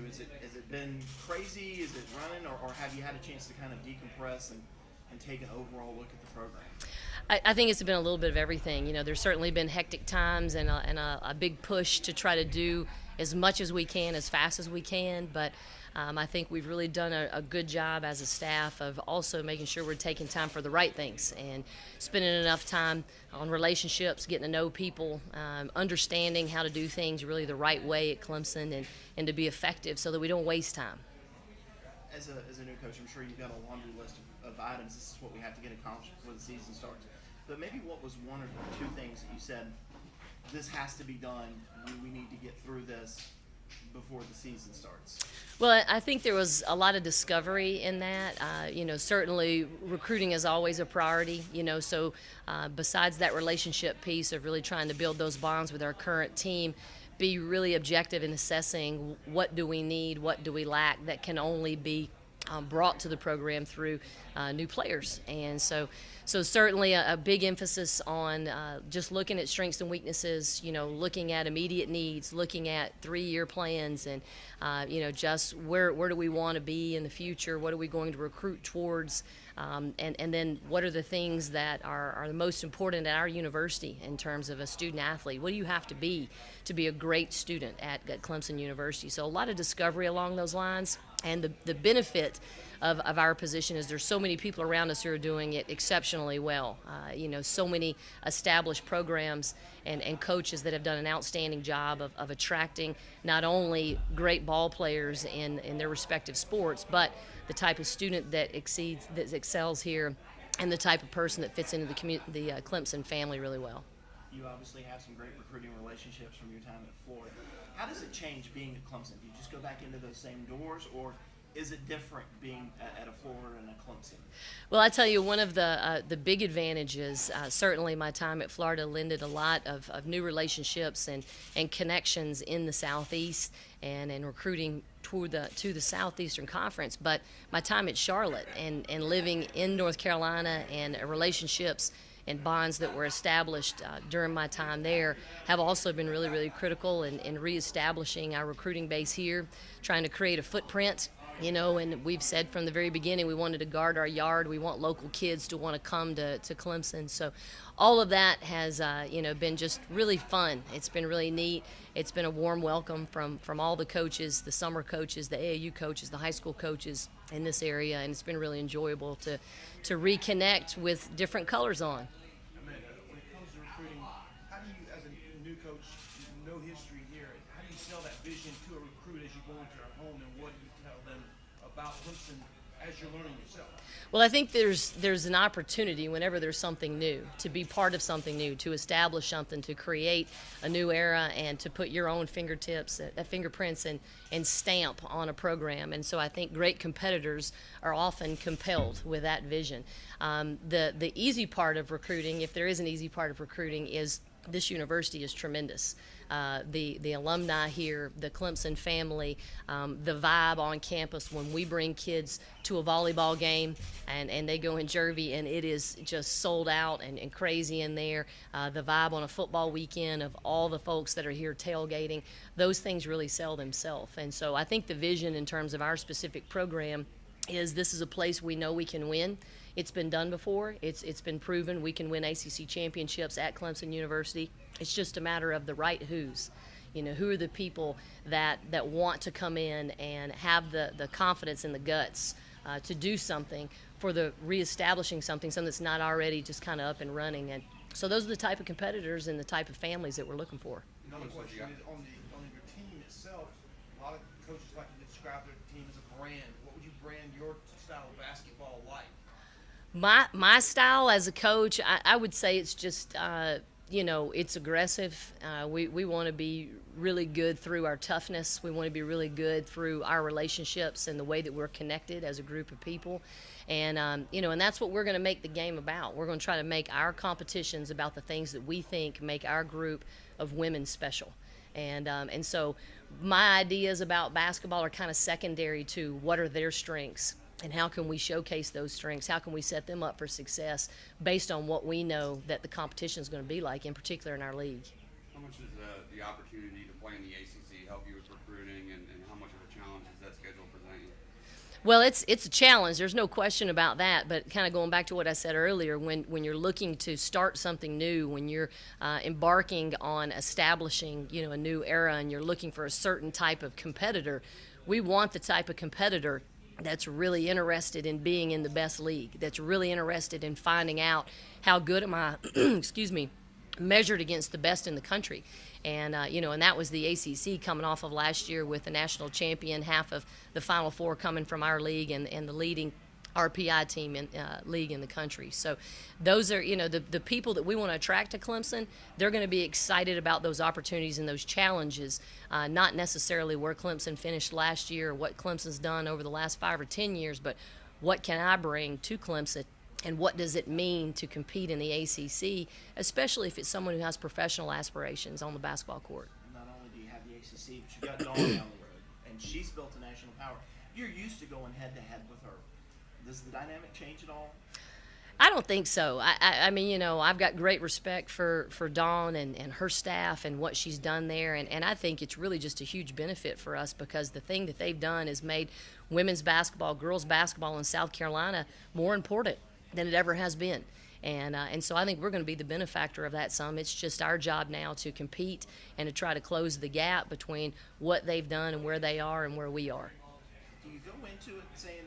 Has it been crazy? Is it running, or have you had a chance to kind of decompress and take an overall look at the program? I think it's been a little bit of everything. There's certainly been hectic times and a big push to try to do as much as we can, as fast as we can. But I think we've really done a good job as a staff of also making sure we're taking time for the right things and spending enough time on relationships, getting to know people, understanding how to do things really the right way at Clemson and to be effective so that we don't waste time. As a new coach, I'm sure you've got a laundry list of items. This is what we have to get accomplished before the season starts. But maybe what was one or two things that you said, this has to be done, we need to get through this before the season starts? Well, I think there was a lot of discovery in that. Certainly recruiting is always a priority, so besides that relationship piece of really trying to build those bonds with our current team, be really objective in assessing what do we need, what do we lack that can only be brought to the program through new players. And so certainly a big emphasis on just looking at strengths and weaknesses, looking at immediate needs, looking at 3-year plans, and just where do we want to be in the future, what are we going to recruit towards, and then what are the things that are the most important at our university in terms of a student athlete. What do you have to be a great student at Clemson University? So a lot of discovery along those lines. And the benefit of our position is there's so many people around us who are doing it exceptionally well. So many established programs and coaches that have done an outstanding job of attracting not only great ball players in their respective sports, but the type of student that excels here and the type of person that fits into the Clemson family really well. You obviously have some great recruiting relationships from your time at Florida. How does it change being at Clemson? Do you just go back into those same doors, or is it different being at a Florida and a Clemson? Well, I tell you, one of the big advantages, certainly my time at Florida lended a lot of new relationships and connections in the Southeast and recruiting to the Southeastern Conference. But my time at Charlotte and living in North Carolina and relationships and bonds that were established during my time there have also been really, really critical in reestablishing our recruiting base here, trying to create a footprint. And we've said from the very beginning we wanted to guard our yard. We want local kids to want to come to Clemson. So all of that has, been just really fun. It's been really neat. It's been a warm welcome from all the coaches, the summer coaches, the AAU coaches, the high school coaches in this area, and it's been really enjoyable to reconnect with different colors on. Amanda, when it comes to recruiting, how do you, as a new coach, no history here, how do you sell that vision to a recruit as you go into their home, and what do you tell them about Clemson as you're learning yourself? Well, I think there's an opportunity whenever there's something new to be part of something new, to establish something, to create a new era, and to put your own fingerprints and stamp on a program. And so I think great competitors are often compelled with that vision. The easy part of recruiting, if there is an easy part of recruiting, is this university is tremendous. The alumni here, the Clemson family, the vibe on campus when we bring kids to a volleyball game and they go in Jervy and it is just sold out and crazy in there. The vibe on a football weekend of all the folks that are here tailgating, those things really sell themselves. And so I think the vision in terms of our specific program is this is a place we know we can win. It's been done before. It's been proven we can win ACC championships at Clemson University. It's just a matter of the right who's. Who are the people that want to come in and have the confidence and the guts to do something for the reestablishing something that's not already just kind of up and running. And so those are the type of competitors and the type of families that we're looking for. Another question is on your team itself. A lot of coaches like to describe their team as a brand. What would you brand your style of basketball like? My style as a coach, I would say it's just it's aggressive. We want to be really good through our toughness. We want to be really good through our relationships and the way that we're connected as a group of people. And and that's what we're going to make the game about. We're going to try to make our competitions about the things that we think make our group of women special. And so my ideas about basketball are kind of secondary to what are their strengths. And how can we showcase those strengths? How can we set them up for success based on what we know that the competition is going to be like, in particular in our league? How much does the opportunity to play in the ACC help you with recruiting, and how much of a challenge Well, it's a challenge. There's no question about that. But kind of going back to what I said earlier, when you're looking to start something new, when you're embarking on establishing a new era, and you're looking for a certain type of competitor, we want the type of competitor that's really interested in being in the best league, that's really interested in finding out how good am I, excuse me, measured against the best in the country. And and that was the ACC coming off of last year with the national champion, half of the Final Four coming from our league, and the leading RPI team in league in the country. So those are the people that we want to attract to Clemson. They're going to be excited about those opportunities and those challenges, not necessarily where Clemson finished last year or what Clemson's done over the last 5 or 10 years, but what can I bring to Clemson, and what does it mean to compete in the ACC, especially if it's someone who has professional aspirations on the basketball court. Not only do you have the ACC, but you've got Dawn down the road, and she's built a national power. You're used to going head-to-head with her. Does the dynamic change at all? I don't think so. I mean, I've got great respect for Dawn and her staff and what she's done there. And I think it's really just a huge benefit for us, because the thing that they've done is made women's basketball, girls basketball in South Carolina more important than it ever has been. And so I think we're going to be the benefactor of that some. It's just our job now to compete and to try to close the gap between what they've done and where they are and where we are. Do you go into it saying,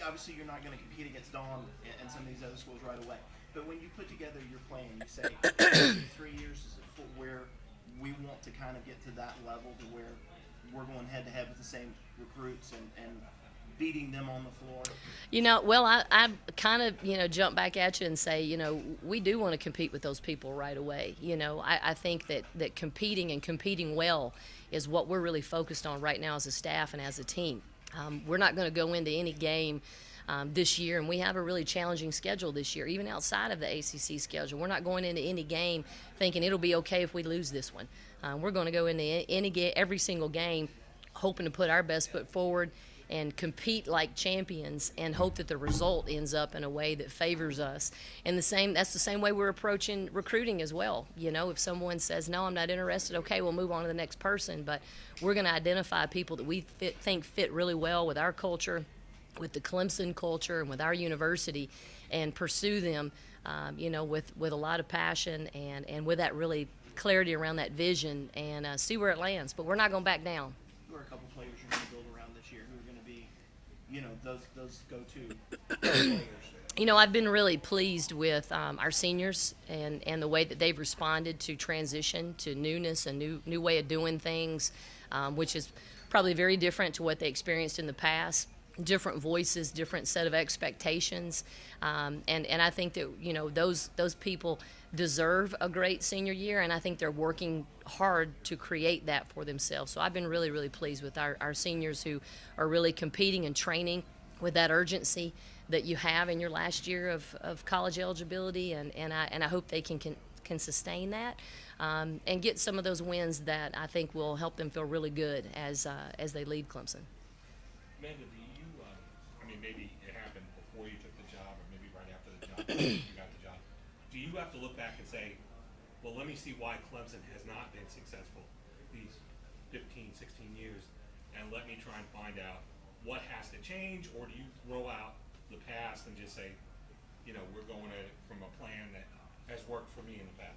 obviously you're not going to compete against Dawn and some of these other schools right away, but when you put together your plan, you say 3 years is it where we want to kind of get to that level to where we're going head-to-head with the same recruits and beating them on the floor? Well, I kind of, jump back at you and say, we do want to compete with those people right away. I think that competing well is what we're really focused on right now as a staff and as a team. We're not going to go into any game this year, and we have a really challenging schedule this year, even outside of the ACC schedule. We're not going into any game thinking it'll be okay if we lose this one. We're going to go into every single game hoping to put our best foot forward and compete like champions and hope that the result ends up in a way that favors us. And that's the same way we're approaching recruiting as well. If someone says, no, I'm not interested, okay, we'll move on to the next person. But we're going to identify people that we think fit really well with our culture, with the Clemson culture, and with our university, and pursue them, with a lot of passion and with that really clarity around that vision, and see where it lands. But we're not going to back down. Who are a couple players you're going to build around this year who are going to be, those go-to players? I've been really pleased with our seniors and the way that they've responded to transition, to newness, a new way of doing things, which is probably very different to what they experienced in the past. Different voices, different set of expectations, and I think that those people deserve a great senior year, and I think they're working hard to create that for themselves. So I've been really, really pleased with our seniors who are really competing and training with that urgency that you have in your last year of college eligibility, and I hope they can sustain that and get some of those wins that I think will help them feel really good as they lead Clemson. Amanda, maybe it happened before you took the job, or maybe right after the job, after you got the job. Do you have to look back and say, well, let me see why Clemson has not been successful these 15, 16 years, and let me try and find out what has to change? Or do you throw out the past and just say, we're going at it from a plan that has worked for me in the past?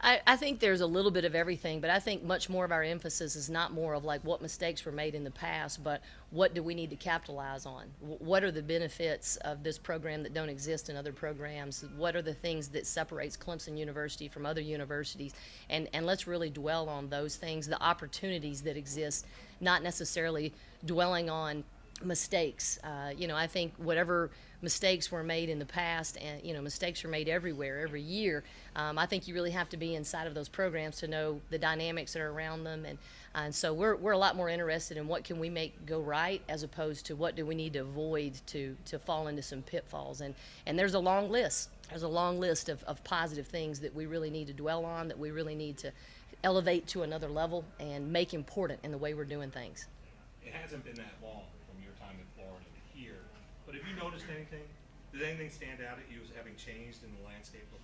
I think there's a little bit of everything, but I think much more of our emphasis is not more of like what mistakes were made in the past, but what do we need to capitalize on? What are the benefits of this program that don't exist in other programs? What are the things that separates Clemson University from other universities? And let's really dwell on those things, the opportunities that exist, not necessarily dwelling on mistakes. I think whatever mistakes were made in the past, and mistakes are made everywhere, every year. I think you really have to be inside of those programs to know the dynamics that are around them, and so we're a lot more interested in what can we make go right as opposed to what do we need to avoid to fall into some pitfalls. And there's a long list. There's a long list of positive things that we really need to dwell on, that we really need to elevate to another level and make important in the way we're doing things. It hasn't been that long from your time in Florida to here, but have you noticed anything? Did anything stand out at you as having changed in the landscape of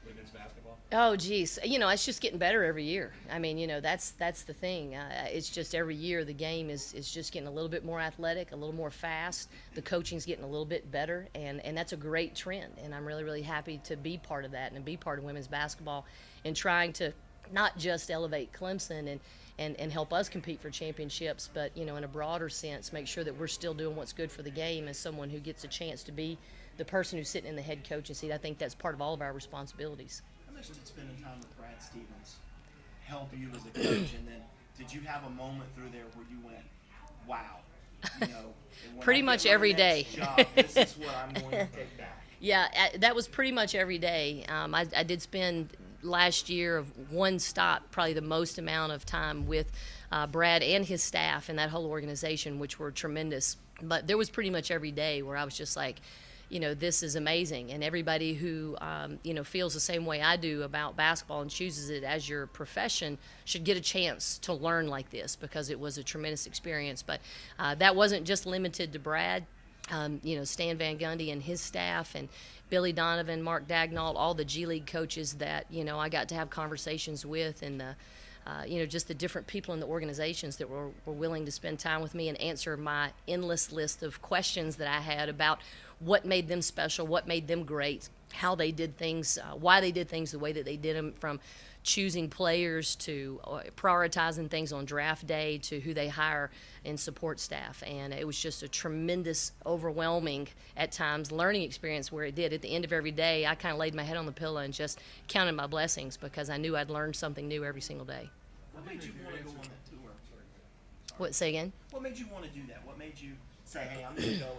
women's basketball? Oh, geez. It's just getting better every year. I mean, that's the thing. It's just every year the game is just getting a little bit more athletic, a little more fast. The coaching's getting a little bit better, and that's a great trend. And I'm really, really happy to be part of that and be part of women's basketball and trying to not just elevate Clemson and help us compete for championships, but, in a broader sense, make sure that we're still doing what's good for the game as someone who gets a chance to be the person who's sitting in the head coaching seat. I think that's part of all of our responsibilities. How much did spending time with Brad Stevens help you as a coach? And then did you have a moment through there where you went, wow, when Pretty I much get my every next day. job, this is what I'm going to take back. Yeah, that was pretty much every day. I did spend last year of one stop, probably the most amount of time with Brad and his staff and that whole organization, which were tremendous. But there was pretty much every day where I was just like, this is amazing. And everybody who, feels the same way I do about basketball and chooses it as your profession should get a chance to learn like this, because it was a tremendous experience. But that wasn't just limited to Brad. Stan Van Gundy and his staff, and Billy Donovan, Mark Dagnall, all the G League coaches that, I got to have conversations with, and just the different people in the organizations that were willing to spend time with me and answer my endless list of questions that I had about what made them special, what made them great, how they did things, why they did things the way that they did them, from choosing players to prioritizing things on draft day to who they hire in support staff. And it was just a tremendous, overwhelming, at times, learning experience where it did. At the end of every day, I kind of laid my head on the pillow and just counted my blessings, because I knew I'd learned something new every single day. What made you want to go on that tour? What, say again? What made you want to do that? What made you say, hey, I'm going to go